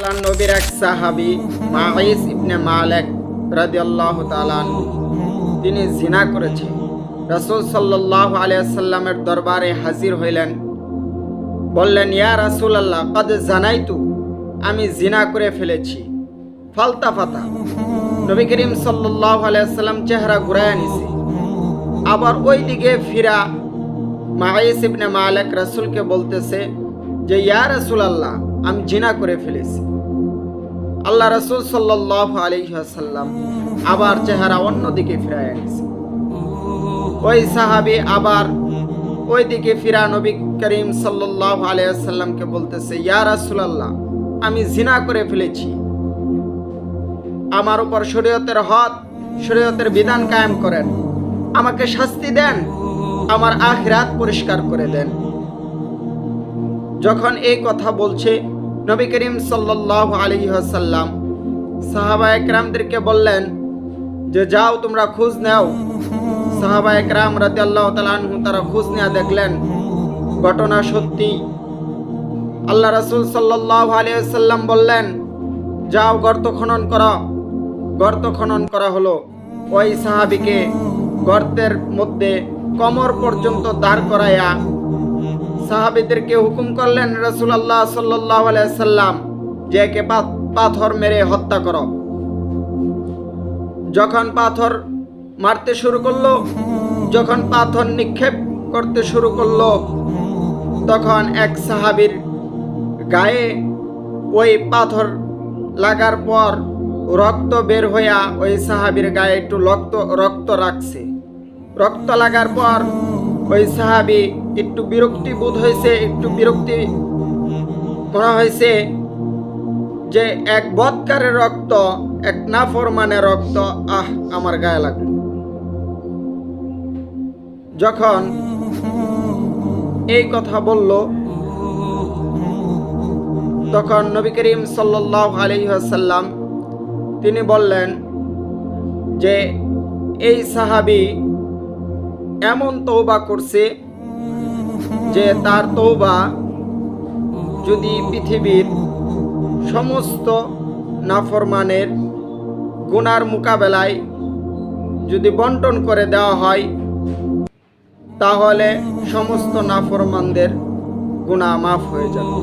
আল্লাহর নবীর এক সাহাবী মাঈস ইবনে মালিক রাদিয়াল্লাহু তাআলা আনহু তিনি জিনা করেছে। রাসূল সাল্লাল্লাহু আলাইহি ওয়াসাল্লামের দরবারে হাজির হইলেন। বললেন, ইয়া রাসূলুল্লাহ, কদ জানাইতু, আমি জিনা করে ফেলেছি। ফালতাফাতা, নবী করিম সাল্লাল্লাহু আলাইহি ওয়াসাল্লাম চেহারা ঘুরায় নিছে। আবার ওই দিকে ফিরা মাঈস ইবনে মালিক রাসূলকে বলতেছে যে, ইয়া রাসূলুল্লাহ, আমি জিনা করে ফেলেছি। আল্লাহ রাসূল সাল্লাল্লাহু আলাইহি ওয়াসাল্লাম আবার চেহারা অন্যদিকে ফিরায় আনছে। ওই সাহাবী আবার ওই দিকে ফিরা নবী করিম সাল্লাল্লাহু আলাইহি ওয়াসাল্লামকে বলতেছে, ইয়া রাসূলুল্লাহ, আমি জিনা করে ফেলেছি। আমার উপর শরীয়তের হদ, শরীয়তের বিধান কায়েম করেন, আমাকে শাস্তি দেন, আমার আখিরাত পরিষ্কার করে দেন। যখন এই কথা বলছে, নবী করিম সাল্লাল্লাহু আলাইহি ওয়াসাল্লাম সাহাবায়ে কেরামদেরকে বললেন যে, যাও তোমরা খোঁজ নাও। সাহাবায়ে কেরাম রাদিয়াল্লাহু তাআলা আনহু তারা খোঁজ নিয়ে দেখলেন ঘটনা সত্যি। আল্লাহ রাসূল সাল্লাল্লাহু আলাইহি ওয়াসাল্লাম বললেন, যাও গর্ত খনন করো। গর্ত খনন করা হলো। ওই সাহাবীকে গর্তের মধ্যে কোমর পর্যন্ত দাঁড় করাইয়া সাহাবীদেরকে হুকুম করলেন রাসূলুল্লাহ সাল্লাল্লাহু আলাইহি ওয়াসাল্লাম যে একে পাথর মেরে হত্যা করো। যখন পাথর মারতে শুরু করলো, যখন পাথর নিক্ষেপ করতে শুরু করলো, তখন এক সাহাবীর গায়ে ওই পাথর লাগার পর রক্ত বের হইয়া ওই সাহাবীর গায়ে একটু রক্ত রাখছে। রক্ত লাগার পর ওই সাহাবী একটু বিরক্তি বোধ হয়েছে, একটু বিরক্তি মনে হয়েছে যে এক বদকারের রক্ত, এক নাফরমানের রক্ত, আমার গায়ে লাগলো। যখন এই কথা বলল, তখন নবী করিম সাল্লাল্লাহু আলাইহি ওয়াসাল্লাম তিনি বললেন যে, এই সাহাবী এমন তওবা করছে যে তার তওবা যদি পৃথিবীর সমস্ত নাফরমানের গুনার মোকাবেলায় যদি বন্টন করে দেওয়া হয়, তাহলে সমস্ত নাফরমানদের গুনাহ মাফ হয়ে যাবে।